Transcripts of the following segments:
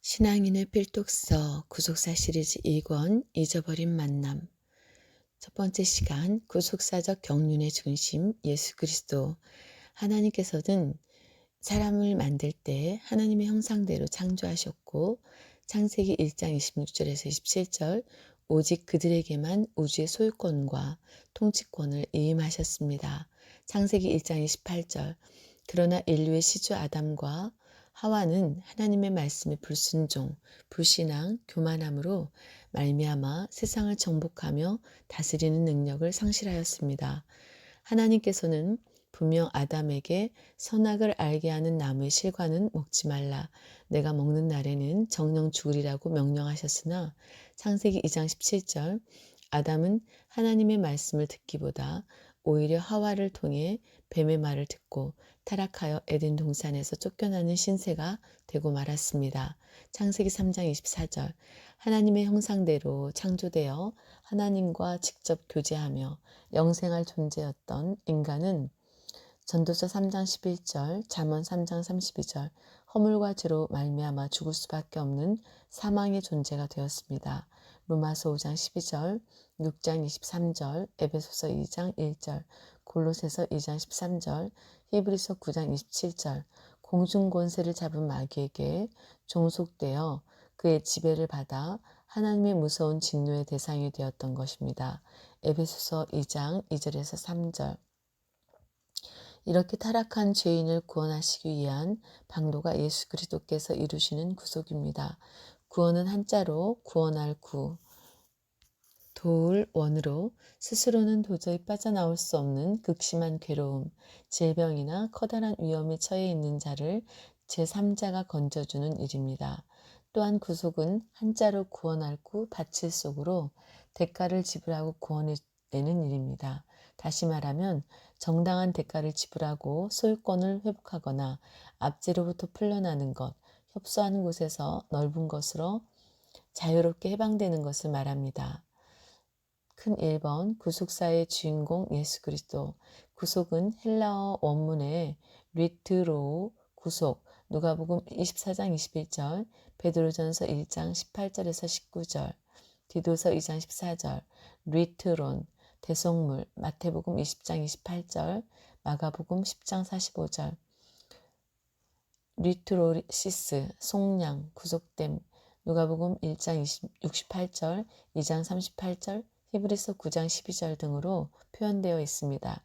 신앙인의 필독서 구속사 시리즈 2권 잊어버린 만남. 첫 번째 시간 구속사적 경륜의 중심 예수 그리스도. 하나님께서는 사람을 만들 때 하나님의 형상대로 창조하셨고 창세기 1장 26절에서 27절 오직 그들에게만 우주의 소유권과 통치권을 위임하셨습니다. 창세기 1장 28절 그러나 인류의 시주 아담과 하와는 하나님의 말씀에 불순종, 불신앙, 교만함으로 말미암아 세상을 정복하며 다스리는 능력을 상실하였습니다. 하나님께서는 분명 아담에게 선악을 알게 하는 나무의 실과는 먹지 말라. 내가 먹는 날에는 정령 죽으리라고 명령하셨으나 창세기 2장 17절 아담은 하나님의 말씀을 듣기보다 오히려 하와를 통해 뱀의 말을 듣고 타락하여 에덴 동산에서 쫓겨나는 신세가 되고 말았습니다. 창세기 3장 24절 하나님의 형상대로 창조되어 하나님과 직접 교제하며 영생할 존재였던 인간은 전도서 3장 11절, 잠언 3장 32절 허물과 죄로 말미암아 죽을 수밖에 없는 사망의 존재가 되었습니다. 로마서 5장 12절, 6장 23절, 에베소서 2장 1절, 골로새서 2장 13절, 히브리서 9장 27절 공중 권세를 잡은 마귀에게 종속되어 그의 지배를 받아 하나님의 무서운 진노의 대상이 되었던 것입니다. 에베소서 2장 2절에서 3절 이렇게 타락한 죄인을 구원하시기 위한 방도가 예수 그리스도께서 이루시는 구속입니다. 구원은 한자로 구원할 구, 도울 원으로 스스로는 도저히 빠져나올 수 없는 극심한 괴로움, 질병이나 커다란 위험에 처해 있는 자를 제3자가 건져주는 일입니다. 또한 구속은 한자로 구원할 구, 바칠 속으로 대가를 지불하고 구원해내는 일입니다. 다시 말하면 정당한 대가를 지불하고 소유권을 회복하거나 압제로부터 풀려나는 것, 협소한 곳에서 넓은 것으로 자유롭게 해방되는 것을 말합니다. 큰 1번 구속사의 주인공 예수 그리스도. 구속은 헬라어 원문의 리트로우 구속, 누가복음 24장 21절, 베드로전서 1장 18절에서 19절, 디도서 2장 14절, 리트론, 대속물, 마태복음 20장 28절, 마가복음 10장 45절, 리트로시스, 속량, 구속됨, 누가복음 1장 68절, 2장 38절, 히브리서 9장 12절 등으로 표현되어 있습니다.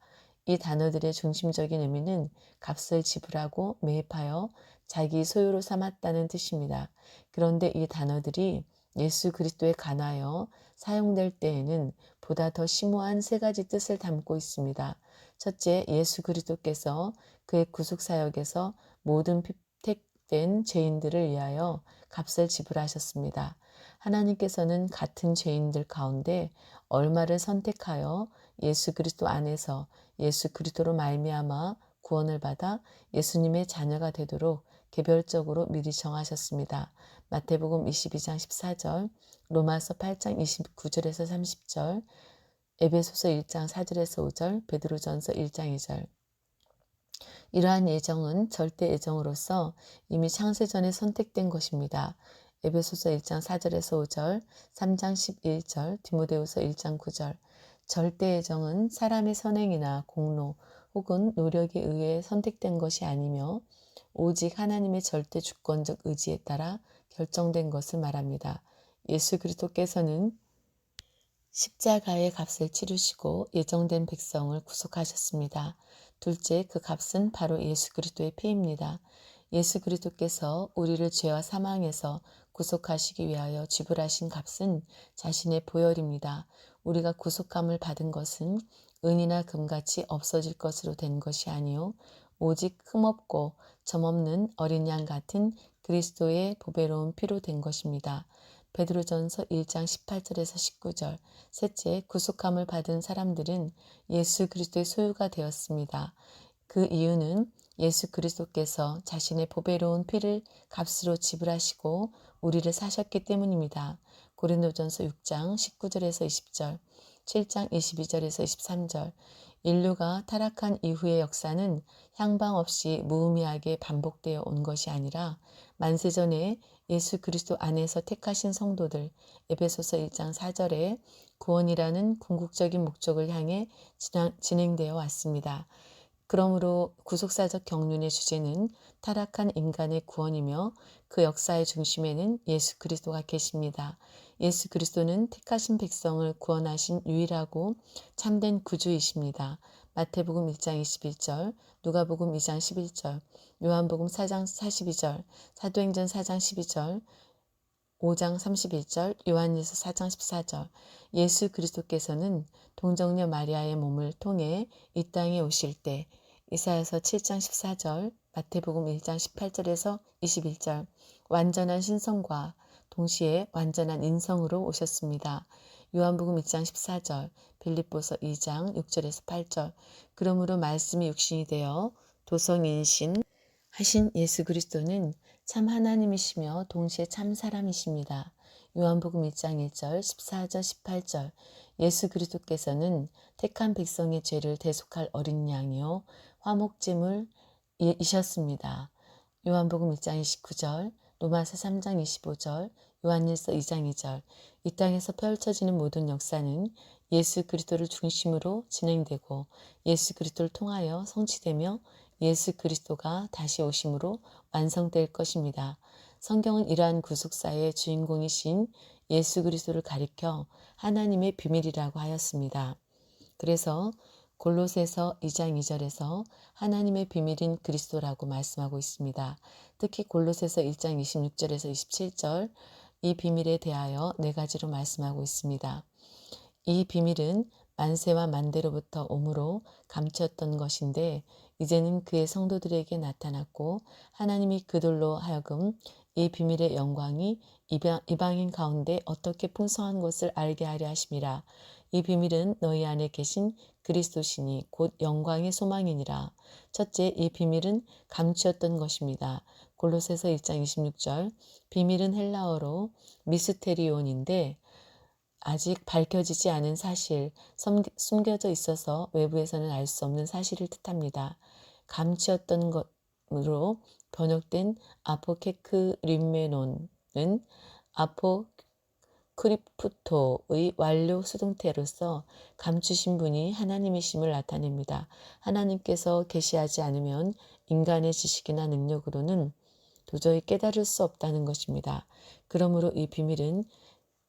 이 단어들의 중심적인 의미는 값을 지불하고 매입하여 자기 소유로 삼았다는 뜻입니다. 그런데 이 단어들이 예수 그리스도에 관하여 사용될 때에는 보다 더 심오한 세 가지 뜻을 담고 있습니다. 첫째, 예수 그리스도께서 그의 구속사역에서 모든 택된 죄인들을 위하여 값을 지불하셨습니다. 하나님께서는 같은 죄인들 가운데 얼마를 선택하여 예수 그리스도 안에서 예수 그리스도로 말미암아 구원을 받아 예수님의 자녀가 되도록 개별적으로 미리 정하셨습니다. 마태복음 22장 14절, 로마서 8장 29절에서 30절, 에베소서 1장 4절에서 5절, 베드로전서 1장 2절. 이러한 예정은 절대 예정으로서 이미 창세전에 선택된 것입니다. 에베소서 1장 4절에서 5절, 3장 11절, 디모데후서 1장 9절. 절대 예정은 사람의 선행이나 공로 혹은 노력에 의해 선택된 것이 아니며 오직 하나님의 절대 주권적 의지에 따라 결정된 것을 말합니다. 예수 그리스도께서는 십자가의 값을 치르시고 예정된 백성을 구속하셨습니다. 둘째, 그 값은 바로 예수 그리스도의 피입니다. 예수 그리스도께서 우리를 죄와 사망에서 구속하시기 위하여 지불하신 값은 자신의 보혈입니다. 우리가 구속함을 받은 것은 은이나 금같이 없어질 것으로 된 것이 아니요 오직 흠없고 점없는 어린 양 같은 그리스도의 보배로운 피로 된 것입니다. 베드로전서 1장 18절에서 19절. 셋째, 구속함을 받은 사람들은 예수 그리스도의 소유가 되었습니다. 그 이유는 예수 그리스도께서 자신의 보배로운 피를 값으로 지불하시고 우리를 사셨기 때문입니다. 고린도전서 6장 19절에서 20절, 7장 22절에서 23절. 인류가 타락한 이후의 역사는 향방 없이 무의미하게 반복되어 온 것이 아니라 만세전에 예수 그리스도 안에서 택하신 성도들 에베소서 1장 4절에 구원이라는 궁극적인 목적을 향해 진행되어 왔습니다. 그러므로 구속사적 경륜의 주제는 타락한 인간의 구원이며 그 역사의 중심에는 예수 그리스도가 계십니다. 예수 그리스도는 택하신 백성을 구원하신 유일하고 참된 구주이십니다. 마태복음 1장 21절, 누가복음 2장 11절, 요한복음 4장 42절, 사도행전 4장 12절, 5장 31절, 요한일서 4장 14절. 예수 그리스도께서는 동정녀 마리아의 몸을 통해 이 땅에 오실 때 이사야서 7장 14절, 마태복음 1장 18절에서 21절 완전한 신성과 동시에 완전한 인성으로 오셨습니다. 요한복음 1장 14절, 빌립보서 2장 6절에서 8절. 그러므로 말씀이 육신이 되어 도성인신 하신 예수 그리스도는 참 하나님이시며 동시에 참 사람이십니다. 요한복음 1장 1절, 14절, 18절. 예수 그리스도께서는 택한 백성의 죄를 대속할 어린 양이요 화목제물이셨습니다. 요한복음 1장 29절, 로마서 3장 25절, 요한일서 2장 2절. 이 땅에서 펼쳐지는 모든 역사는 예수 그리스도를 중심으로 진행되고 예수 그리스도를 통하여 성취되며 예수 그리스도가 다시 오심으로 완성될 것입니다. 성경은 이러한 구속사의 주인공이신 예수 그리스도를 가리켜 하나님의 비밀이라고 하였습니다. 그래서 골로새서 2장 2절에서 하나님의 비밀인 그리스도라고 말씀하고 있습니다. 특히 골로새서 1장 26절에서 27절 이 비밀에 대하여 네 가지로 말씀하고 있습니다. 이 비밀은 만세와 만대로부터 오므로 감추었던 것인데 이제는 그의 성도들에게 나타났고 하나님이 그들로 하여금 이 비밀의 영광이 이방인 가운데 어떻게 풍성한 것을 알게 하려 하심이라. 이 비밀은 너희 안에 계신 그리스도시니 곧 영광의 소망이니라. 첫째, 이 비밀은 감추었던 것입니다. 골로새서 1장 26절 비밀은 헬라어로 미스테리온인데 아직 밝혀지지 않은 사실, 숨겨져 있어서 외부에서는 알 수 없는 사실을 뜻합니다. 감추었던 것으로 번역된 아포케크림메논은 아포크리프토의 완료 수동태로서 감추신 분이 하나님이심을 나타냅니다. 하나님께서 계시하지 않으면 인간의 지식이나 능력으로는 도저히 깨달을 수 없다는 것입니다. 그러므로 이 비밀은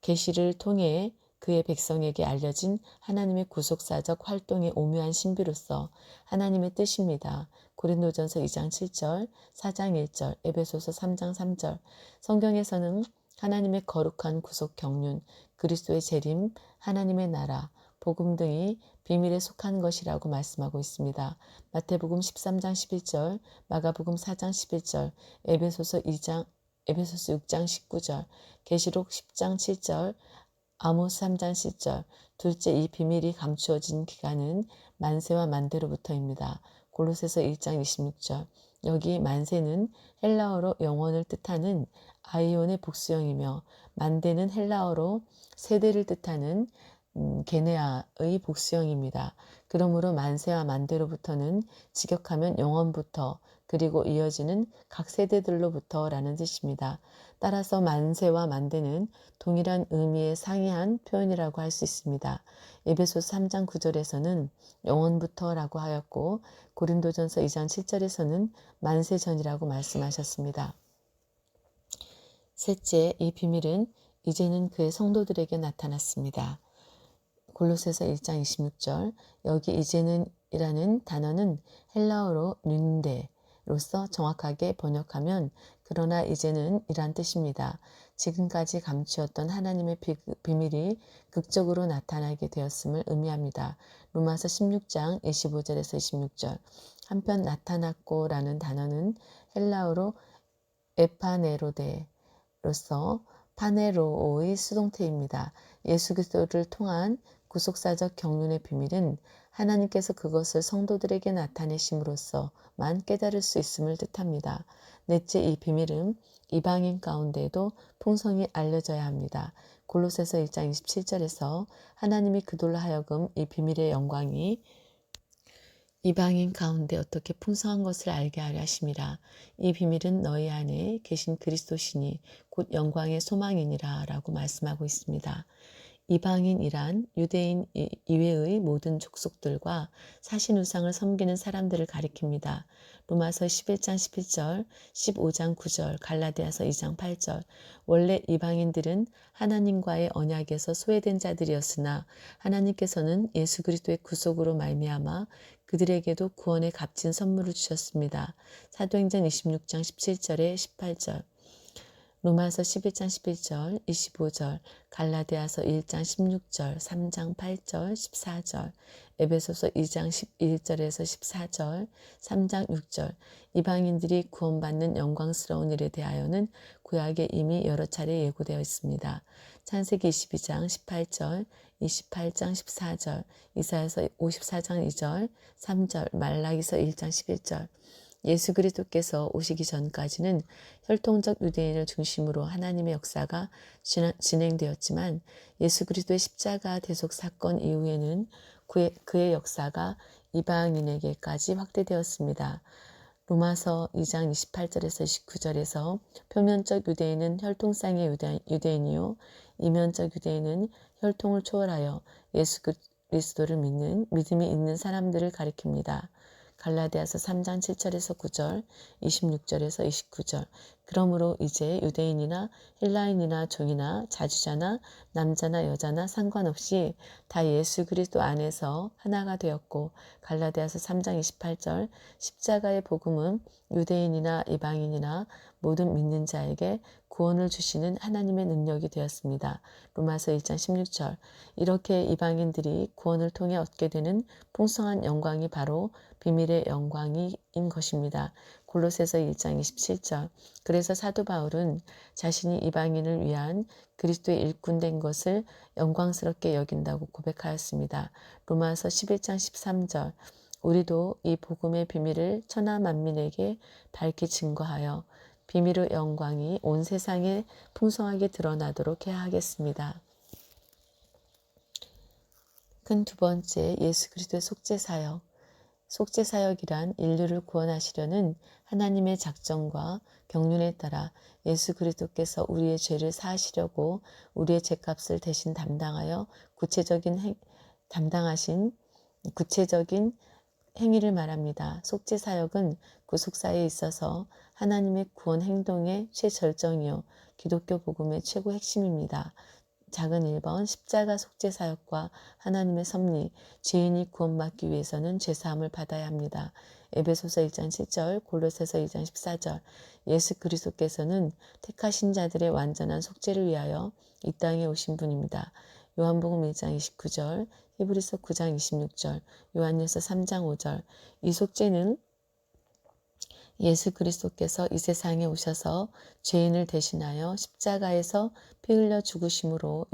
계시를 통해 그의 백성에게 알려진 하나님의 구속사적 활동의 오묘한 신비로서 하나님의 뜻입니다. 고린도전서 2장 7절, 4장 1절, 에베소서 3장 3절. 성경에서는 하나님의 거룩한 구속 경륜, 그리스도의 재림, 하나님의 나라, 복음 등이 비밀에 속한 것이라고 말씀하고 있습니다. 마태복음 13장 11절, 마가복음 4장 11절, 에베소서 6장 19절, 계시록 10장 7절, 아모스 3장 10절. 둘째, 이 비밀이 감추어진 기간은 만세와 만대로부터입니다. 골로새서 1장 26절. 여기 만세는 헬라어로 영원을 뜻하는 아이온의 복수형이며 만대는 헬라어로 세대를 뜻하는 게네아의 복수형입니다. 그러므로 만세와 만대로부터는 직역하면 영원부터 그리고 이어지는 각 세대들로부터라는 뜻입니다. 따라서 만세와 만대는 동일한 의미의 상이한 표현이라고 할 수 있습니다. 에베소서 3장 9절에서는 영원부터라고 하였고 고린도전서 2장 7절에서는 만세 전이라고 말씀하셨습니다. 셋째, 이 비밀은 이제는 그의 성도들에게 나타났습니다. 골로새서 1장 26절 여기 이제는 이라는 단어는 헬라어로 륜데로서 정확하게 번역하면 그러나 이제는 이란 뜻입니다. 지금까지 감추었던 하나님의 비밀이 극적으로 나타나게 되었음을 의미합니다. 로마서 16장 25절에서 26절 한편 나타났고라는 단어는 헬라어로 에파네로데로서 파네로의 수동태입니다. 예수 그리스도를 통한 구속사적 경륜의 비밀은 하나님께서 그것을 성도들에게 나타내심으로써만 깨달을 수 있음을 뜻합니다. 넷째, 이 비밀은 이방인 가운데에도 풍성히 알려져야 합니다. 골로새서 1장 27절에서 하나님이 그들로 하여금 이 비밀의 영광이 이방인 가운데 어떻게 풍성한 것을 알게 하려 하심이라. 이 비밀은 너희 안에 계신 그리스도시니 곧 영광의 소망이니라 라고 말씀하고 있습니다. 이방인이란 유대인 이외의 모든 족속들과 사신우상을 섬기는 사람들을 가리킵니다. 로마서 11장 11절, 15장 9절, 갈라디아서 2장 8절. 원래 이방인들은 하나님과의 언약에서 소외된 자들이었으나 하나님께서는 예수 그리스도의 구속으로 말미암아 그들에게도 구원의 값진 선물을 주셨습니다. 사도행전 26장 17절에 18절. 로마서 11장 11절, 25절, 갈라디아서 1장 16절, 3장 8절, 14절, 에베소서 2장 11절에서 14절, 3장 6절. 이방인들이 구원받는 영광스러운 일에 대하여는 구약에 이미 여러 차례 예고되어 있습니다. 창세기 22장 18절, 28장 14절, 이사야서 54장 2절, 3절, 말라기서 1장 11절. 예수 그리스도께서 오시기 전까지는 혈통적 유대인을 중심으로 하나님의 역사가 진행되었지만 예수 그리스도의 십자가 대속 사건 이후에는 그의 역사가 이방인에게까지 확대되었습니다. 로마서 2장 28절에서 29절에서 표면적 유대인은 혈통상의 유대인이요 이면적 유대인은 혈통을 초월하여 예수 그리스도를 믿는 믿음이 있는 사람들을 가리킵니다. 갈라디아서 3장 7절에서 9절, 26절에서 29절. 그러므로 이제 유대인이나 헬라인이나 종이나 자주자나 남자나 여자나 상관없이 다 예수 그리스도 안에서 하나가 되었고, 갈라디아서 3장 28절. 십자가의 복음은 유대인이나 이방인이나 모든 믿는 자에게 구원을 주시는 하나님의 능력이 되었습니다. 로마서 1장 16절. 이렇게 이방인들이 구원을 통해 얻게 되는 풍성한 영광이 바로 비밀의 영광인 것입니다. 골로새서 1장 27절. 그래서 사도 바울은 자신이 이방인을 위한 그리스도의 일꾼 된 것을 영광스럽게 여긴다고 고백하였습니다. 로마서 11장 13절. 우리도 이 복음의 비밀을 천하 만민에게 밝히 증거하여 비밀의 영광이 온 세상에 풍성하게 드러나도록 해야 하겠습니다. 큰 두 번째, 예수 그리스도의 속죄사역. 속죄사역이란 인류를 구원하시려는 하나님의 작정과 경륜에 따라 예수 그리스도께서 우리의 죄를 사하시려고 우리의 죄값을 대신 담당하신 구체적인 행위를 말합니다. 속죄사역은 구속사에 있어서 하나님의 구원 행동의 최절정이요 기독교 복음의 최고 핵심입니다. 작은 1번 십자가 속죄사역과 하나님의 섭리, 죄인이 구원받기 위해서는 죄사함을 받아야 합니다. 에베소서 1장 7절, 골로새서 2장 14절. 예수 그리스도께서는 택하신 자들의 완전한 속죄를 위하여 이 땅에 오신 분입니다. 요한복음 1장 29절, 히브리서 9장 26절, 요한일서 3장 5절. 이 속죄는 예수 그리스도께서 이 세상에 오셔서 죄인을 대신하여 십자가에서 피 흘려 죽으심으로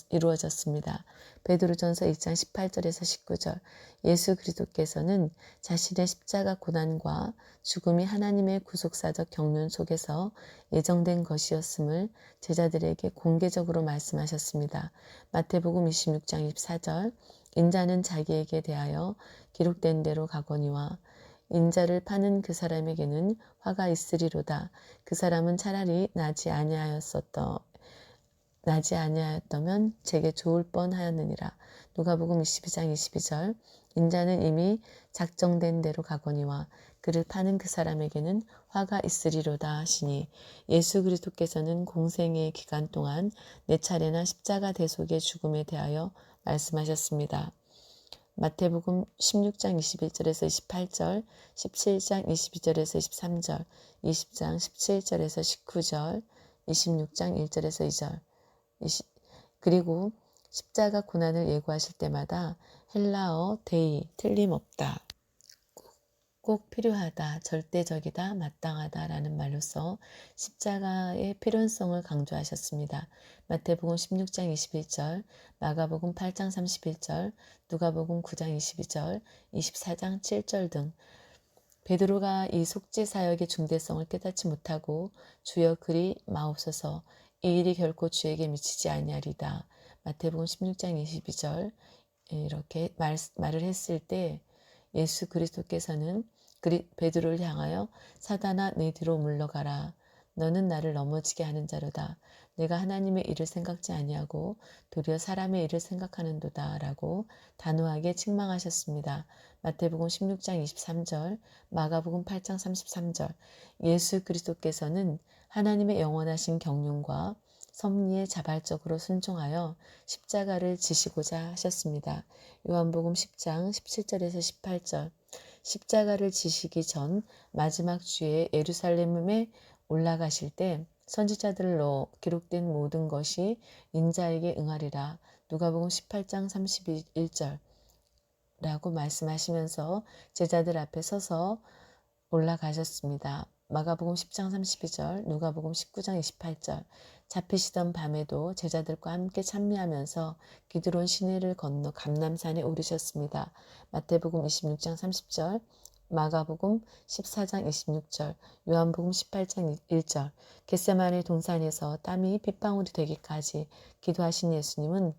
이루어졌습니다. 베드로전서 2장 18절에서 19절. 예수 그리스도께서는 자신의 십자가 고난과 죽음이 하나님의 구속사적 경륜 속에서 예정된 것이었음을 제자들에게 공개적으로 말씀하셨습니다. 마태복음 26장 24절. 인자는 자기에게 대하여 기록된 대로 가거니와 인자를 파는 그 사람에게는 화가 있으리로다. 그 사람은 차라리 나지 아니하였다면 제게 좋을 뻔하였느니라. 누가복음 22장 22절. 인자는 이미 작정된 대로 가거니와 그를 파는 그 사람에게는 화가 있으리로다 하시니 예수 그리스도께서는 공생의 기간 동안 4차례나 십자가 대속의 죽음에 대하여 말씀하셨습니다. 마태복음 16장 21절에서 28절, 17장 22절에서 23절, 20장 17절에서 19절, 26장 1절에서 2절. 그리고 십자가 고난을 예고하실 때마다 헬라어 데이 틀림없다, 꼭 필요하다, 절대적이다, 마땅하다 라는 말로써 십자가의 필요성을 강조하셨습니다. 마태복음 16장 21절, 마가복음 8장 31절, 누가복음 9장 22절, 24장 7절 등 베드로가 이 속죄 사역의 중대성을 깨닫지 못하고 주여 그리 마옵소서 이 일이 결코 주에게 미치지 아니하리다. 마태복음 16장 22절 이렇게 말을 했을 때 예수 그리스도께서는 베드로를 향하여 사단아 내 뒤로 물러가라. 너는 나를 넘어지게 하는 자로다. 내가 하나님의 일을 생각지 아니하고 도리어 사람의 일을 생각하는도다 라고 단호하게 책망하셨습니다. 마태복음 16장 23절, 마가복음 8장 33절. 예수 그리스도께서는 하나님의 영원하신 경륜과 섭리에 자발적으로 순종하여 십자가를 지시고자 하셨습니다. 요한복음 10장 17절에서 18절. 십자가를 지시기 전 마지막 주에 예루살렘에 올라가실 때 선지자들로 기록된 모든 것이 인자에게 응하리라. 누가복음 18장 31절 라고 말씀하시면서 제자들 앞에 서서 올라가셨습니다. 마가복음 10장 32절, 누가복음 19장 28절. 잡히시던 밤에도 제자들과 함께 찬미하면서 기드론 시내를 건너 감람산에 오르셨습니다. 마태복음 26장 30절, 마가복음 14장 26절, 요한복음 18장 1절. 겟세마네 동산에서 땀이 핏방울이 되기까지 기도하신 예수님은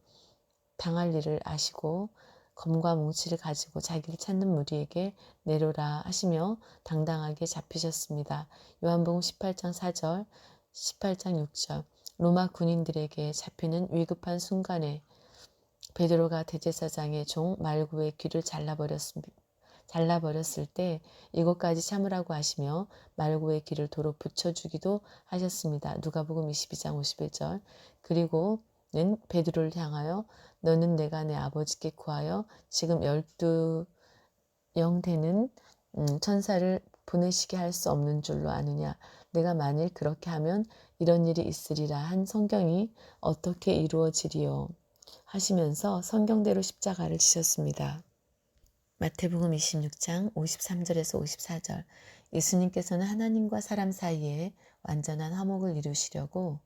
당할 일을 아시고 검과 뭉치를 가지고 자기를 찾는 무리에게 내려라 하시며 당당하게 잡히셨습니다. 요한복음 18장 4절, 18장 6절. 로마 군인들에게 잡히는 위급한 순간에 베드로가 대제사장의 종 말구의 귀를 잘라버렸을 때 이것까지 참으라고 하시며 말구의 귀를 도로 붙여주기도 하셨습니다. 누가복음 22장 51절. 그리고는 베드로를 향하여 너는 내가 내 아버지께 구하여 지금 12영 되는 천사를 보내시게 할 수 없는 줄로 아느냐. 내가 만일 그렇게 하면 이런 일이 있으리라 한 성경이 어떻게 이루어지리요 하시면서 성경대로 십자가를 지셨습니다. 마태복음 26장 53절에서 54절. 예수님께서는 하나님과 사람 사이에 완전한 화목을 이루시려고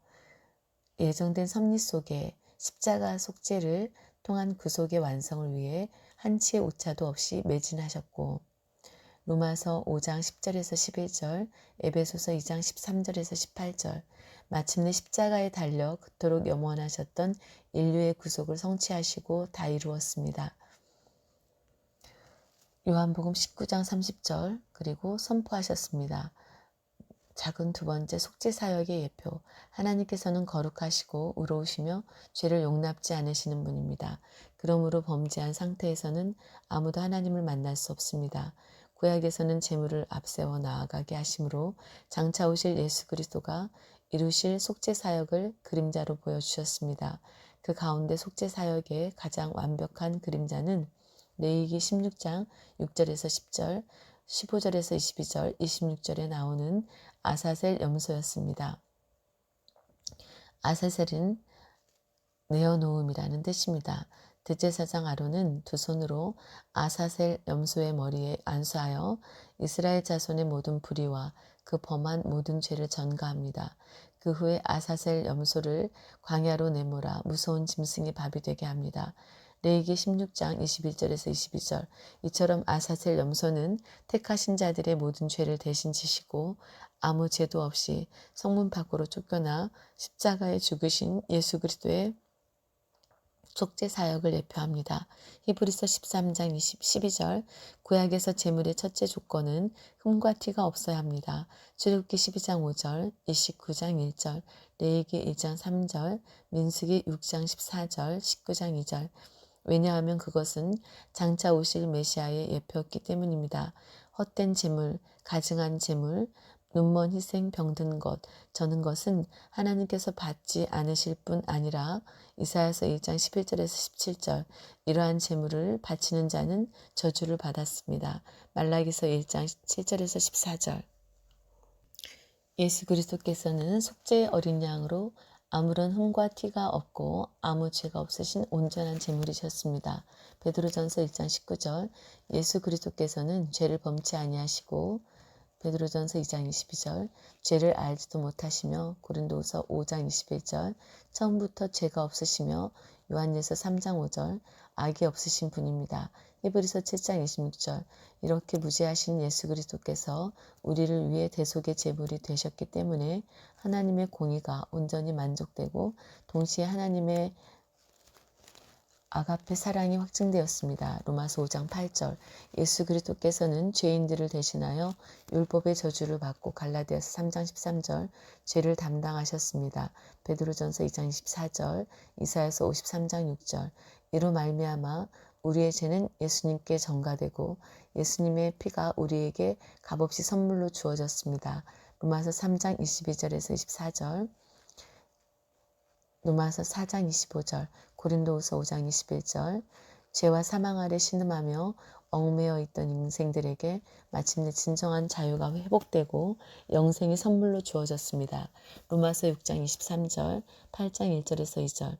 예정된 섭리 속에 십자가 속죄를 통한 구속의 완성을 위해 한치의 오차도 없이 매진하셨고 로마서 5장 10절에서 11절, 에베소서 2장 13절에서 18절. 마침내 십자가에 달려 그토록 염원하셨던 인류의 구속을 성취하시고 다 이루었습니다. 요한복음 19장 30절 그리고 선포하셨습니다. 작은 두 번째 속죄사역의 예표. 하나님께서는 거룩하시고 의로우시며 죄를 용납지 않으시는 분입니다. 그러므로 범죄한 상태에서는 아무도 하나님을 만날 수 없습니다. 구약에서는 제물을 앞세워 나아가게 하심으로 장차 오실 예수 그리스도가 이루실 속죄사역을 그림자로 보여주셨습니다. 그 가운데 속죄사역의 가장 완벽한 그림자는 레위기 16장 6절에서 10절, 15절에서 22절, 26절에 나오는 아사셀 염소였습니다. 아사셀은 내어놓음이라는 뜻입니다. 대제사장 아론은 두 손으로 아사셀 염소의 머리에 안수하여 이스라엘 자손의 모든 불의와 그 범한 모든 죄를 전가합니다. 그 후에 아사셀 염소를 광야로 내몰아 무서운 짐승의 밥이 되게 합니다. 레위기 16장 21절에서 22절. 이처럼 아사셀 염소는 택하신 자들의 모든 죄를 대신 지시고 아무 죄도 없이 성문 밖으로 쫓겨나 십자가에 죽으신 예수 그리스도의 속죄 사역을 예표합니다. 히브리서 13장 12절. 구약에서 제물의 첫째 조건은 흠과 티가 없어야 합니다. 출애굽기 12장 5절, 29장 1절, 레위기 1장 3절, 민수기 6장 14절, 19장 2절. 왜냐하면 그것은 장차 오실 메시아의 예표였기 때문입니다. 헛된 제물, 가증한 제물, 눈먼 희생, 병든 것, 저는 것은 하나님께서 받지 않으실 뿐 아니라 이사야서 1장 11절에서 17절 이러한 제물을 바치는 자는 저주를 받았습니다. 말라기서 1장 7절에서 14절. 예수 그리스도께서는 속죄의 어린 양으로 아무런 흠과 티가 없고 아무 죄가 없으신 온전한 제물이셨습니다. 베드로전서 1장 19절. 예수 그리스도께서는 죄를 범치 아니하시고 베드로전서 2장 22절. 죄를 알지도 못하시며 고린도후서 5장 21절. 처음부터 죄가 없으시며 요한일서 3장 5절. 악이 없으신 분입니다. 히브리서 7장 26절. 이렇게 무죄하신 예수 그리스도께서 우리를 위해 대속의 제물이 되셨기 때문에 하나님의 공의가 온전히 만족되고 동시에 하나님의 아가페 사랑이 확증되었습니다. 로마서 5장 8절. 예수 그리스도께서는 죄인들을 대신하여 율법의 저주를 받고 갈라디아서 3장 13절 죄를 담당하셨습니다. 베드로전서 2장 24절, 이사야서 53장 6절. 이로 말미암아 우리의 죄는 예수님께 전가되고 예수님의 피가 우리에게 값없이 선물로 주어졌습니다. 로마서 3장 22절에서 24절, 로마서 4장 25절, 고린도후서 5장 21절. 죄와 사망 아래 신음하며 얽매여 있던 인생들에게 마침내 진정한 자유가 회복되고 영생이 선물로 주어졌습니다. 로마서 6장 23절, 8장 1절에서 2절.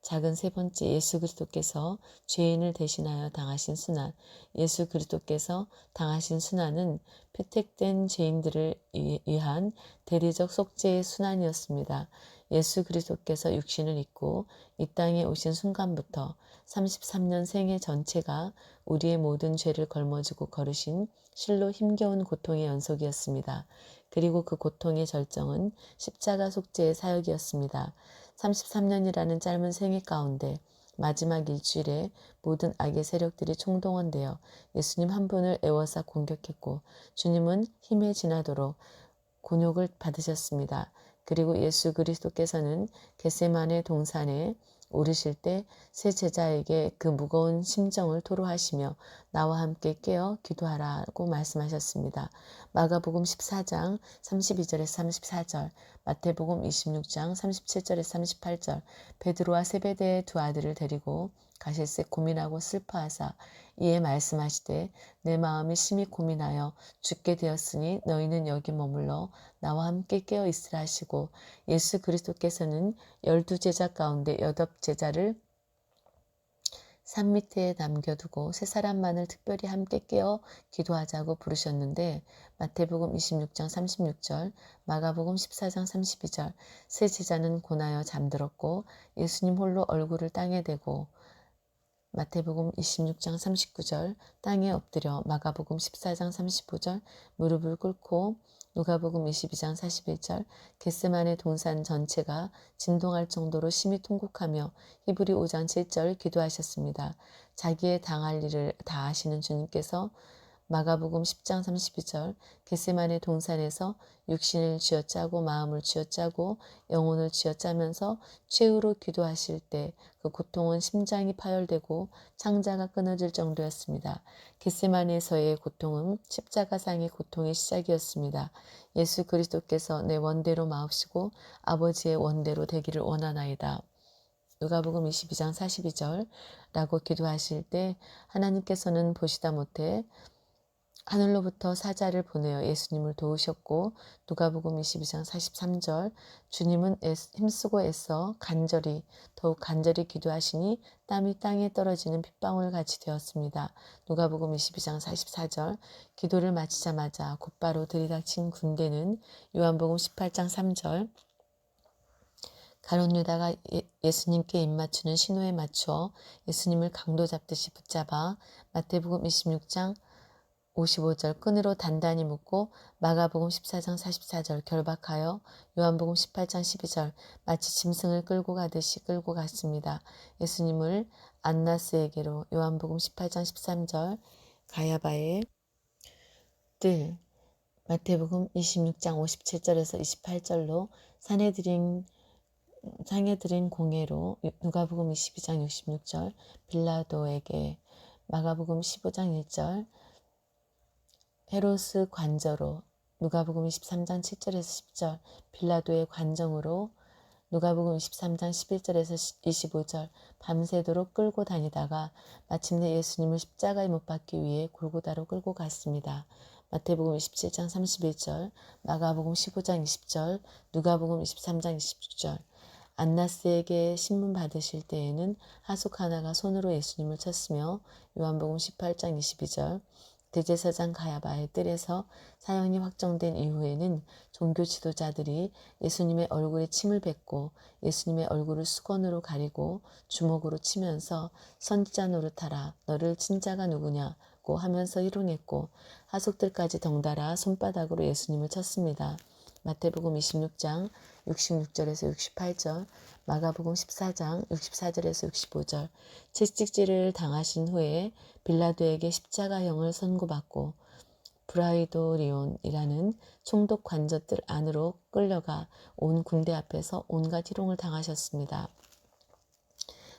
작은 세 번째, 예수 그리스도께서 죄인을 대신하여 당하신 순환. 예수 그리스도께서 당하신 순환은 피택된 죄인들을 위한 대리적 속죄의 순환이었습니다. 예수 그리스도께서 육신을 입고 이 땅에 오신 순간부터 33년 생애 전체가 우리의 모든 죄를 걸머지고 걸으신 실로 힘겨운 고통의 연속이었습니다. 그리고 그 고통의 절정은 십자가 속죄의 사역이었습니다. 33년이라는 짧은 생애 가운데 마지막 일주일에 모든 악의 세력들이 총동원되어 예수님 한 분을 애워싸 공격했고 주님은 힘에 지나도록 곤욕을 받으셨습니다. 그리고 예수 그리스도께서는 겟세마네 동산에 오르실 때 세 제자에게 그 무거운 심정을 토로하시며 나와 함께 깨어 기도하라고 말씀하셨습니다. 마가복음 14장 32절에서 34절, 마태복음 26장 37절에서 38절. 베드로와 세베대의 두 아들을 데리고 가실새 고민하고 슬퍼하사 이에 말씀하시되 내 마음이 심히 고민하여 죽게 되었으니 너희는 여기 머물러 나와 함께 깨어 있으라 하시고 예수 그리스도께서는 12제자 가운데 8제자를 산 밑에 남겨두고 세 사람만을 특별히 함께 깨어 기도하자고 부르셨는데 마태복음 26장 36절, 마가복음 14장 32절. 세 제자는 고나여 잠들었고 예수님 홀로 얼굴을 땅에 대고 마태복음 26장 39절 땅에 엎드려 마가복음 14장 35절 무릎을 꿇고 누가복음 22장 41절 겟세마네 동산 전체가 진동할 정도로 심히 통곡하며 히브리 5장 7절 기도하셨습니다. 자기의 당할 일을 다 아시는 주님께서 마가복음 10장 32절 겟세마네 동산에서 육신을 쥐어짜고 마음을 쥐어짜고 영혼을 쥐어짜면서 최후로 기도하실 때 그 고통은 심장이 파열되고 창자가 끊어질 정도였습니다. 겟세마네에서의 고통은 십자가상의 고통의 시작이었습니다. 예수 그리스도께서 내 원대로 마옵시고 아버지의 원대로 되기를 원하나이다. 누가복음 22장 42절라고 기도하실 때 하나님께서는 보시다 못해 하늘로부터 사자를 보내어 예수님을 도우셨고 누가복음 22장 43절 주님은 힘쓰고 애써 더욱 간절히 기도하시니 땀이 땅에 떨어지는 핏방울 같이 되었습니다. 누가복음 22장 44절 기도를 마치자마자 곧바로 들이닥친 군대는 요한복음 18장 3절 가룟 유다가 예수님께 입맞추는 신호에 맞춰 예수님을 강도 잡듯이 붙잡아 마태복음 26장 55절 끈으로 단단히 묶고 마가복음 14장 44절 결박하여 요한복음 18장 12절 마치 짐승을 끌고 가듯이 끌고 갔습니다. 예수님을 안나스에게로 요한복음 18장 13절 가야바의 뜰 마태복음 26장 57절에서 28절로 상해드린 공예로 누가복음 22장 66절 빌라도에게 마가복음 15장 1절 헤롯스 관저로 누가복음 23장 7절에서 10절 빌라도의 관정으로 누가복음 23장 11절에서 25절 밤새도록 끌고 다니다가 마침내 예수님을 십자가에 못 박기 위해 골고다로 끌고 갔습니다. 마태복음 27장 31절 마가복음 15장 20절 누가복음 23장 26절 안나스에게 신문 받으실 때에는 하숙 하나가 손으로 예수님을 쳤으며 요한복음 18장 22절 대제사장 가야바의 뜰에서 사형이 확정된 이후에는 종교 지도자들이 예수님의 얼굴에 침을 뱉고 예수님의 얼굴을 수건으로 가리고 주먹으로 치면서 선지자 노릇하라 너를 친 자가 누구냐고 하면서 희롱했고 하숙들까지 덩달아 손바닥으로 예수님을 쳤습니다. 마태복음 26장 66절에서 68절, 마가복음 14장 64절에서 65절, 채찍질을 당하신 후에 빌라도에게 십자가형을 선고받고 브라이도리온이라는 총독 관저들 안으로 끌려가 온 군대 앞에서 온갖 희롱을 당하셨습니다.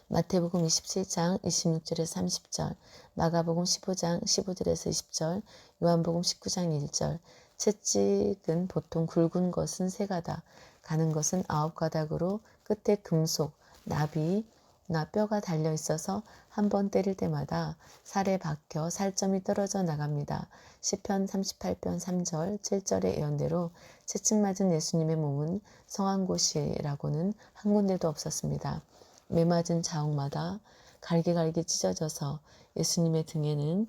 마태복음 27장 26절에서 30절, 마가복음 15장 15절에서 20절, 요한복음 19장 1절. 채찍은 보통 굵은 것은 3가닥, 가는 것은 9가닥으로 끝에 금속, 나비나 뼈가 달려 있어서 한 번 때릴 때마다 살에 박혀 살점이 떨어져 나갑니다. 시편 38편 3절, 7절의 예언대로 채찍 맞은 예수님의 몸은 성한 곳이라고는 한 군데도 없었습니다. 매맞은 자옥마다 갈기갈기 찢어져서 예수님의 등에는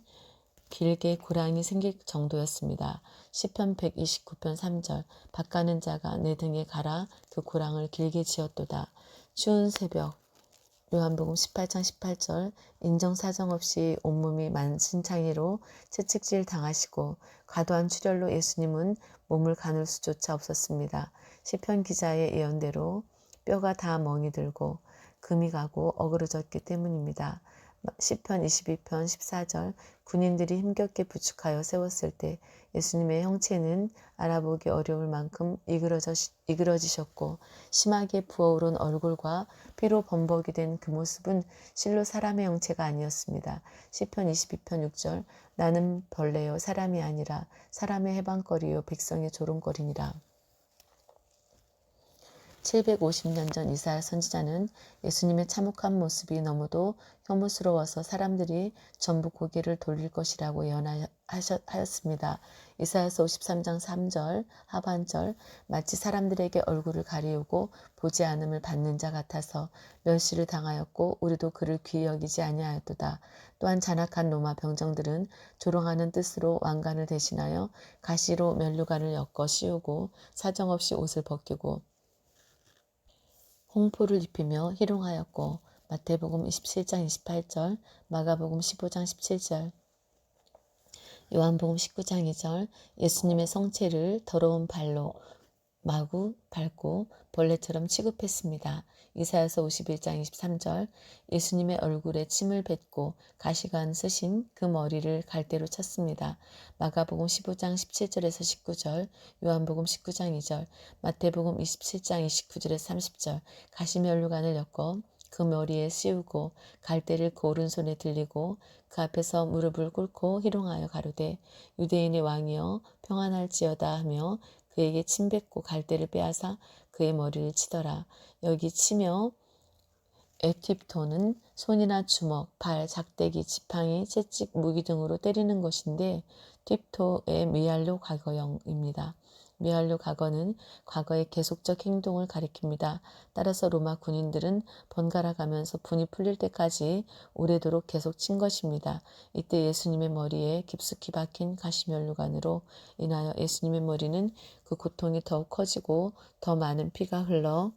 길게 고랑이 생길 정도였습니다. 시편 129편 3절, 밭가는 자가 내 등에 갈아 그 고랑을 길게 지었도다. 추운 새벽, 요한복음 18장 18절, 인정사정 없이 온몸이 만신창이로 채찍질 당하시고 과도한 출혈로 예수님은 몸을 가눌 수조차 없었습니다. 시편 기자의 예언대로 뼈가 다 멍이 들고 금이 가고 어그러졌기 때문입니다. 시편 22편 14절, 군인들이 힘겹게 부축하여 세웠을 때 예수님의 형체는 알아보기 어려울 만큼 이그러지셨고 심하게 부어오른 얼굴과 피로 범벅이 된 그 모습은 실로 사람의 형체가 아니었습니다. 시편 22편 6절, 나는 벌레요 사람이 아니라 사람의 해방거리요 백성의 조롱거리니라. 750년 전 이사야 선지자는 예수님의 참혹한 모습이 너무도 혐오스러워서 사람들이 전부 고개를 돌릴 것이라고 예언하였습니다. 이사야서 53장 3절 하반절, 마치 사람들에게 얼굴을 가리우고 보지 않음을 받는 자 같아서 멸시를 당하였고 우리도 그를 귀히 여기지 아니하였도다. 또한 잔악한 로마 병정들은 조롱하는 뜻으로 왕관을 대신하여 가시로 면류관을 엮어 씌우고 사정없이 옷을 벗기고 홍포를 입히며 희롱하였고 마태복음 27장 28절, 마가복음 15장 17절, 요한복음 19장 2절, 예수님의 성체를 더러운 발로 마구 밟고 벌레처럼 취급했습니다. 이사야서 51장 23절, 예수님의 얼굴에 침을 뱉고 가시관 쓰신 그 머리를 갈대로 쳤습니다. 마가복음 15장 17절에서 19절, 요한복음 19장 2절, 마태복음 27장 29절에서 30절, 가시면류관을 엮어 그 머리에 씌우고 갈대를 그 오른손에 들리고 그 앞에서 무릎을 꿇고 희롱하여 가로되 유대인의 왕이여 평안할지어다 하며 그에게 침 뱉고 갈대를 빼앗아 그의 머리를 치더라. 여기 치며 에팁토는 손이나 주먹, 발, 작대기, 지팡이, 채찍, 무기 등으로 때리는 것인데 팁토의 미알로 과거형입니다. 미알로 과거는 과거의 계속적 행동을 가리킵니다. 따라서 로마 군인들은 번갈아 가면서 분이 풀릴 때까지 오래도록 계속 친 것입니다. 이때 예수님의 머리에 깊숙이 박힌 가시면류관으로 인하여 예수님의 머리는 그 고통이 더욱 커지고 더 많은 피가 흘러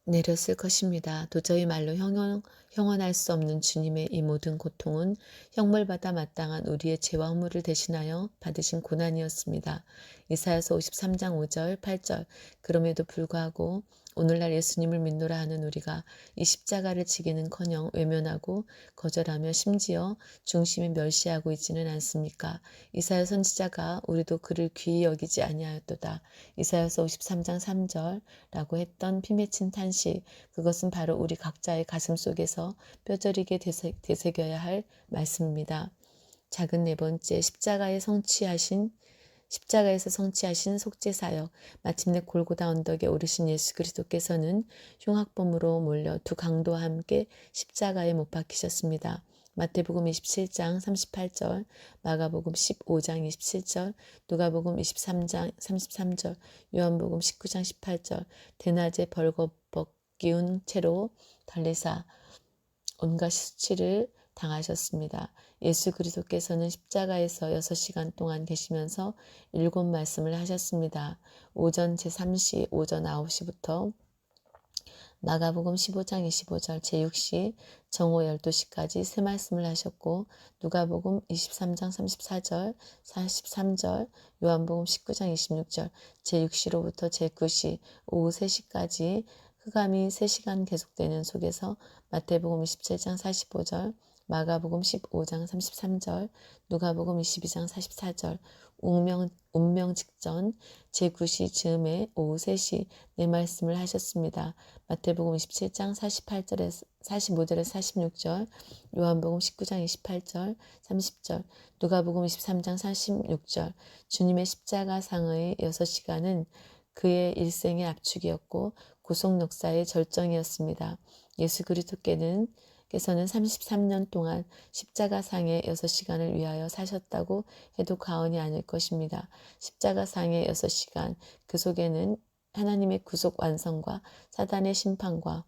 내렸을 것입니다. 도저히 말로 형언할 수 없는 주님의 이 모든 고통은 형벌받아 마땅한 우리의 죄와 허물을 대신하여 받으신 고난이었습니다. 이사야서 53장 5절 8절, 그럼에도 불구하고 오늘날 예수님을 믿노라 하는 우리가 이 십자가를 지기는커녕 외면하고 거절하며 심지어 중심에 멸시하고 있지는 않습니까? 이사야 선지자가 우리도 그를 귀히 여기지 아니하였도다. 이사야서 53장 3절라고 했던 피 맺힌 탄식, 그것은 바로 우리 각자의 가슴 속에서 뼈저리게 되새겨야 할 말씀입니다. 작은 네 번째, 십자가에서 성취하신 속죄사역. 마침내 골고다 언덕에 오르신 예수 그리스도께서는 흉악범으로 몰려 두 강도와 함께 십자가에 못 박히셨습니다. 마태복음 27장 38절, 마가복음 15장 27절, 누가복음 23장 33절, 요한복음 19장 18절, 대낮에 벌거벗기운 채로 달리사 온갖 수치를 당하셨습니다. 예수 그리스도께서는 십자가에서 6시간 동안 계시면서 7말씀을 하셨습니다. 오전 제3시, 오전 9시부터 마가복음 15장 25절 제6시 정오 12시까지 세 말씀을 하셨고 누가복음 23장 34절 43절 요한복음 19장 26절 제6시로부터 제9시 오후 3시까지 흑암이 3시간 계속되는 속에서 마태복음 27장 45절 마가복음 15장 33절 누가복음 22장 44절 운명 직전 제9시 즈음에 오후 3시 네 말씀을 하셨습니다. 마태복음 27장 48절에서 45절에서 46절 요한복음 19장 28절 30절 누가복음 23장 46절 주님의 십자가상의 6시간은 그의 일생의 압축이었고 구속 역사의 절정이었습니다. 예수 그리스도께서는 33년 동안 십자가상의 6시간을 위하여 사셨다고 해도 과언이 아닐 것입니다. 십자가상의 6시간 그 속에는 하나님의 구속 완성과 사단의 심판과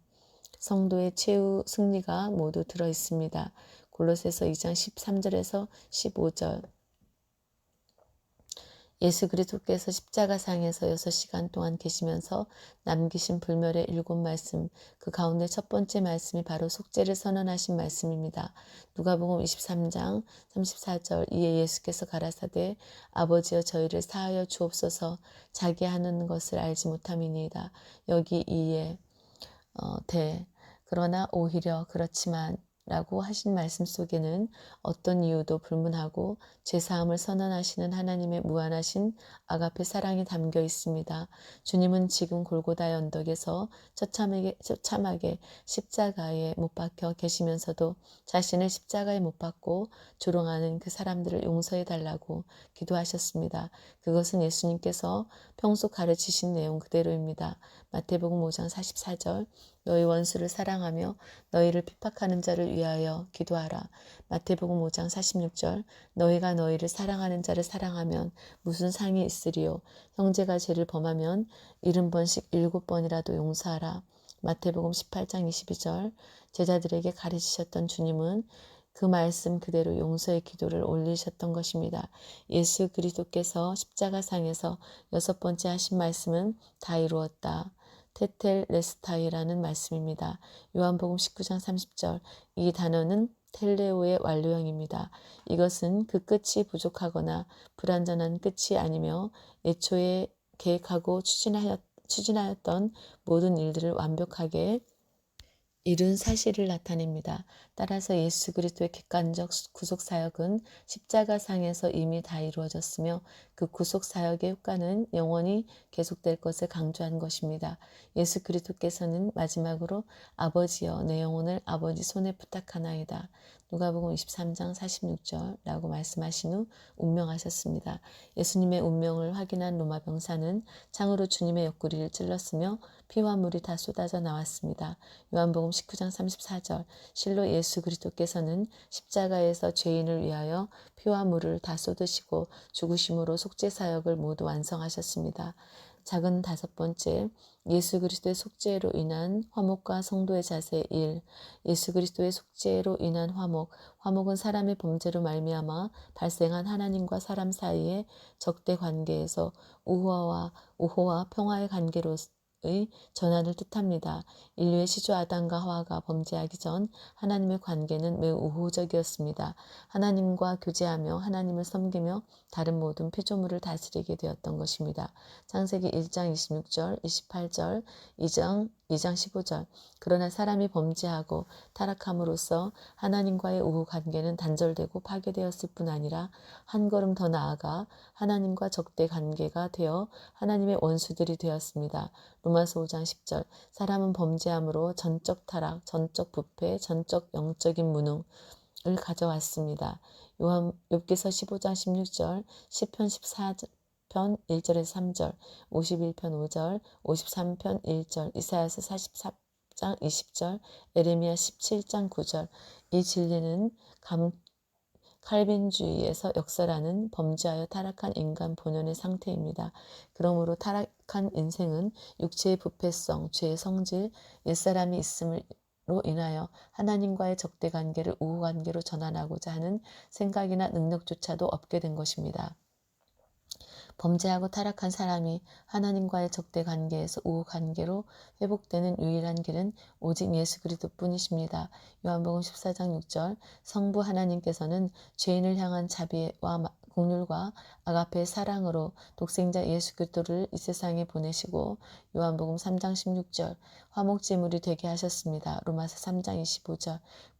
성도의 최후 승리가 모두 들어 있습니다. 골로새서 2장 13절에서 15절 예수 그리스도께서 십자가상에서 6시간 동안 계시면서 남기신 불멸의 7말씀, 그 가운데 첫 번째 말씀이 바로 속죄를 선언하신 말씀입니다. 누가복음 23장 34절 이에 예수께서 가라사대 아버지여 저희를 사하여 주옵소서 자기 하는 것을 알지 못함이니이다. 여기 이에 그러나 오히려 그렇지만 라고 하신 말씀 속에는 어떤 이유도 불문하고 죄사함을 선언하시는 하나님의 무한하신 아가페 사랑이 담겨 있습니다. 주님은 지금 골고다의 언덕에서 처참하게 십자가에 못 박혀 계시면서도 자신을 십자가에 못 박고 조롱하는 그 사람들을 용서해 달라고 기도하셨습니다. 그것은 예수님께서 평소 가르치신 내용 그대로입니다. 마태복음 5장 44절 너희 원수를 사랑하며 너희를 핍박하는 자를 위하여 기도하라. 마태복음 5장 46절 너희가 너희를 사랑하는 자를 사랑하면 무슨 상이 있으리요. 형제가 죄를 범하면 70번씩 7번이라도 용서하라. 마태복음 18장 22절 제자들에게 가르치셨던 주님은 그 말씀 그대로 용서의 기도를 올리셨던 것입니다. 예수 그리스도께서 십자가상에서 6번째 하신 말씀은 다 이루었다. 테텔레스타이라는 말씀입니다. 요한복음 19장 30절 이 단어는 텔레오의 완료형입니다. 이것은 그 끝이 부족하거나 불완전한 끝이 아니며 애초에 계획하고 추진하였던 모든 일들을 완벽하게 이룬 사실을 나타냅니다. 따라서 예수 그리스도의 객관적 구속사역은 십자가상에서 이미 다 이루어졌으며 그 구속사역의 효과는 영원히 계속될 것을 강조한 것입니다. 예수 그리스도께서는 마지막으로 아버지여 내 영혼을 아버지 손에 부탁하나이다. 누가복음 23장 46절라고 말씀하신 후 운명하셨습니다. 예수님의 운명을 확인한 로마 병사는 창으로 주님의 옆구리를 찔렀으며 피와 물이 다 쏟아져 나왔습니다. 요한복음 19장 34절 실로 예수 그리스도께서는 십자가에서 죄인을 위하여 피와 물을 다 쏟으시고 죽으심으로 속죄사역을 모두 완성하셨습니다. 작은 5번째, 예수 그리스도의 속죄로 인한 화목과 성도의 자세 1. 예수 그리스도의 속죄로 인한 화목은 사람의 범죄로 말미암아 발생한 하나님과 사람 사이의 적대 관계에서 우호와 평화의 관계로 의 전환을 뜻합니다. 인류의 시조 아담과 하와가 범죄하기 전 하나님의 관계는 매우 우호적이었습니다. 하나님과 교제하며 하나님을 섬기며 다른 모든 피조물을 다스리게 되었던 것입니다. 창세기 1장 26절, 28절, 2장 15절 그러나 사람이 범죄하고 타락함으로써 하나님과의 우호 관계는 단절되고 파괴되었을 뿐 아니라 한 걸음 더 나아가 하나님과 적대 관계가 되어 하나님의 원수들이 되었습니다. 로마서 5장 10절 사람은 범죄함으로 전적 타락, 전적 부패, 전적 영적인 무능을 가져왔습니다. 욥기서 15장 16절, 시편 14편 1절에서 3절, 51편 5절, 53편 1절, 이사야서 44장 20절, 에레미야 17장 9절 이 진리는 칼빈주의에서 역사라는 범죄하여 타락한 인간 본연의 상태입니다. 그러므로 타락한 인생은 육체의 부패성, 죄의 성질, 옛사람이 있음으로 인하여 하나님과의 적대 관계를 우호 관계로 전환하고자 하는 생각이나 능력조차도 없게 된 것입니다. 범죄하고 타락한 사람이 하나님과의 적대 관계에서 우호 관계로 회복되는 유일한 길은 오직 예수 그리스도뿐이십니다. 요한복음 14장 6절 성부 하나님께서는 죄인을 향한 자비와 긍휼과 아가페의 사랑으로 독생자 예수 그리스도를 이 세상에 보내시고 요한복음 3장 16절 화목제물이 되게 하셨습니다. 로마서 3장 25절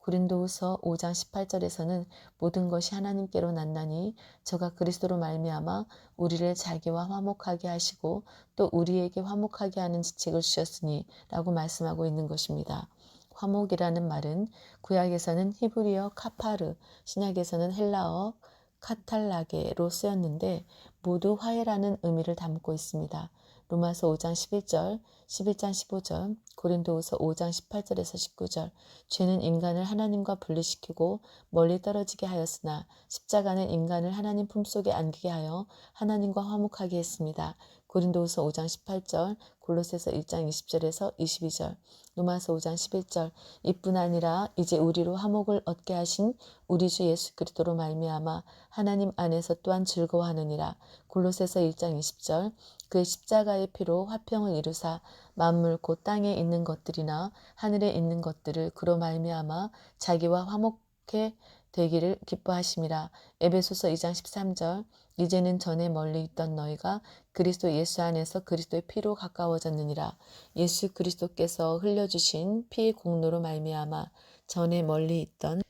고린도후서 5장 18절에서는 모든 것이 하나님께로 났나니 저가 그리스도로 말미암아 우리를 자기와 화목하게 하시고 또 우리에게 화목하게 하는 지책을 주셨으니 라고 말씀하고 있는 것입니다. 화목이라는 말은 구약에서는 히브리어 카파르, 신약에서는 헬라어 카탈라게로 쓰였는데 모두 화해라는 의미를 담고 있습니다. 로마서 5장 11절, 11장 15절, 고린도후서 5장 18절에서 19절 죄는 인간을 하나님과 분리시키고 멀리 떨어지게 하였으나 십자가는 인간을 하나님 품속에 안기게 하여 하나님과 화목하게 했습니다. 고린도후서 5장 18절, 골로새서 1장 20절에서 22절, 로마서 5장 11절 이뿐 아니라 이제 우리로 화목을 얻게 하신 우리 주 예수 그리스도로 말미암아 하나님 안에서 또한 즐거워하느니라. 골로새서 1장 20절 그의 십자가의 피로 화평을 이루사 만물 곧 땅에 있는 것들이나 하늘에 있는 것들을 그로 말미암아 자기와 화목해 되기를 기뻐하심이라. 에베소서 2장 13절 이제는 전에 멀리 있던 너희가 그리스도 예수 안에서 그리스도의 피로 가까워졌느니라. 예수 그리스도께서 흘려주신 피의 공로로 말미암아 전에 멀리 있던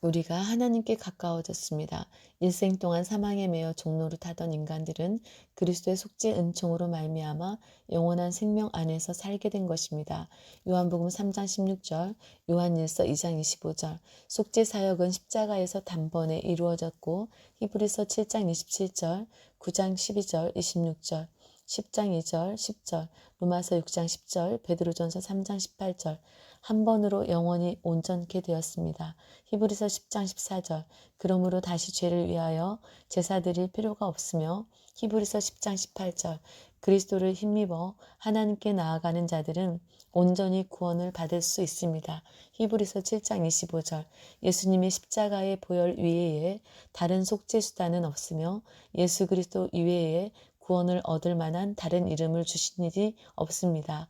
우리가 하나님께 가까워졌습니다. 일생 동안 사망에 매여 종노릇하던 인간들은 그리스도의 속죄 은총으로 말미암아 영원한 생명 안에서 살게 된 것입니다. 요한복음 3장 16절, 요한일서 2장 25절 속죄 사역은 십자가에서 단번에 이루어졌고 히브리서 7장 27절, 9장 12절, 26절 10장 2절, 10절, 로마서 6장 10절, 베드로전서 3장 18절 한 번으로 영원히 온전케 되었습니다. 히브리서 10장 14절 그러므로 다시 죄를 위하여 제사 드릴 필요가 없으며 히브리서 10장 18절 그리스도를 힘입어 하나님께 나아가는 자들은 온전히 구원을 받을 수 있습니다. 히브리서 7장 25절 예수님의 십자가의 보혈 위에 다른 속죄 수단은 없으며 예수 그리스도 이외에 구원을 얻을 만한 다른 이름을 주신 일이 없습니다.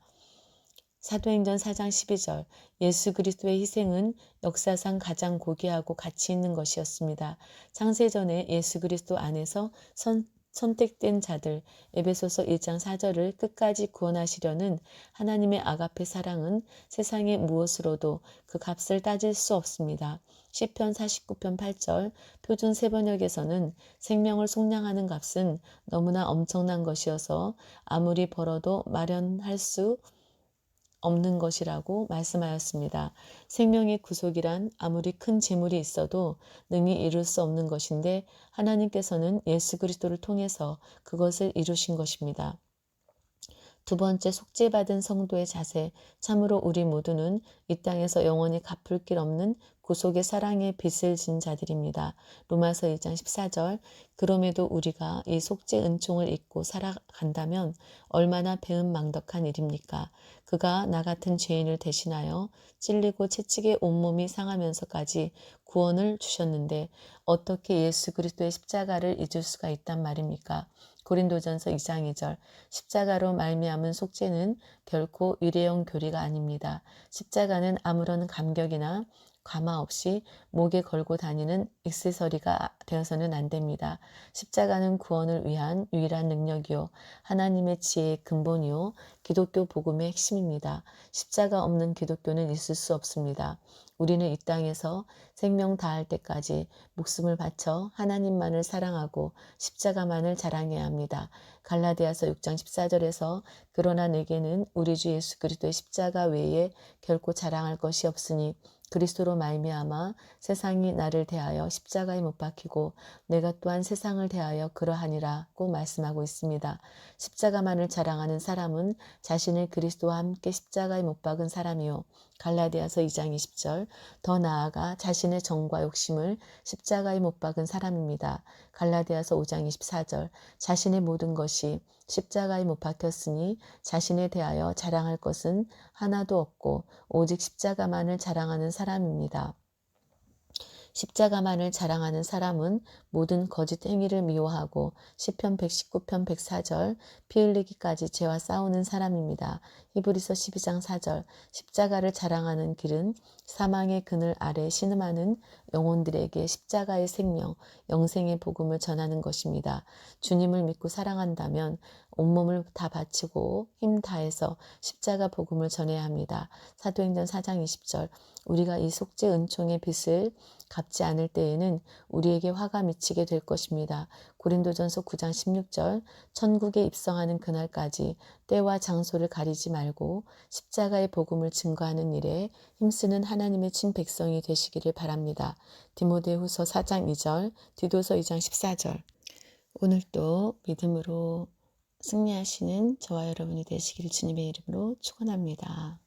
사도행전 4장 12절 예수 그리스도의 희생은 역사상 가장 고귀하고 가치 있는 것이었습니다. 창세전에 예수 그리스도 안에서 선택된 자들 에베소서 1장 4절을 끝까지 구원하시려는 하나님의 아가페 사랑은 세상의 무엇으로도 그 값을 따질 수 없습니다. 시편 49편 8절 표준 세번역에서는 생명을 속량하는 값은 너무나 엄청난 것이어서 아무리 벌어도 마련할 수 없는 것이라고 말씀하였습니다. 생명의 구속이란 아무리 큰 재물이 있어도 능히 이룰 수 없는 것인데 하나님께서는 예수 그리스도를 통해서 그것을 이루신 것입니다. 두 번째 속죄받은 성도의 자세 참으로 우리 모두는 이 땅에서 영원히 갚을 길 없는 구속의 사랑의 빚을 진 자들입니다. 로마서 1장 14절 그럼에도 우리가 이 속죄 은총을 잊고 살아간다면 얼마나 배은망덕한 일입니까? 그가 나 같은 죄인을 대신하여 찔리고 채찍에 온몸이 상하면서까지 구원을 주셨는데 어떻게 예수 그리스도의 십자가를 잊을 수가 있단 말입니까? 고린도전서 2장 2절 십자가로 말미암은 속죄는 결코 일회용 교리가 아닙니다. 십자가는 아무런 감격이나 감화 없이 목에 걸고 다니는 액세서리가 되어서는 안 됩니다. 십자가는 구원을 위한 유일한 능력이요 하나님의 지혜의 근본이요 기독교 복음의 핵심입니다. 십자가 없는 기독교는 있을 수 없습니다. 우리는 이 땅에서 생명 다할 때까지 목숨을 바쳐 하나님만을 사랑하고 십자가만을 자랑해야 합니다. 갈라디아서 6장 14절에서 그러나 내게는 우리 주 예수 그리스도의 십자가 외에 결코 자랑할 것이 없으니 그리스도로 말미암아 세상이 나를 대하여 십자가에 못 박히고 내가 또한 세상을 대하여 그러하니라고 말씀하고 있습니다. 십자가만을 자랑하는 사람은 자신을 그리스도와 함께 십자가에 못 박은 사람이요. 갈라디아서 2장 20절 더 나아가 자신의 정과 욕심을 십자가에 못 박은 사람입니다. 갈라디아서 5장 24절 자신의 모든 것이 십자가에 못 박혔으니 자신에 대하여 자랑할 것은 하나도 없고 오직 십자가만을 자랑하는 사람입니다. 십자가만을 자랑하는 사람은 모든 거짓 행위를 미워하고 시편 119편 104절 피 흘리기까지 죄와 싸우는 사람입니다. 히브리서 12장 4절 십자가를 자랑하는 길은 사망의 그늘 아래 신음하는 영혼들에게 십자가의 생명, 영생의 복음을 전하는 것입니다. 주님을 믿고 사랑한다면 온몸을 다 바치고 힘 다해서 십자가 복음을 전해야 합니다. 사도행전 4장 20절 우리가 이 속죄 은총의 빚을 갚지 않을 때에는 우리에게 화가 미치게 될 것입니다. 고린도전서 9장 16절 천국에 입성하는 그날까지 때와 장소를 가리지 말고 십자가의 복음을 증거하는 일에 힘쓰는 하나님의 친 백성이 되시기를 바랍니다. 디모데후서 4장 2절, 디도서 2장 14절 오늘도 믿음으로 승리하시는 저와 여러분이 되시기를 주님의 이름으로 축원합니다.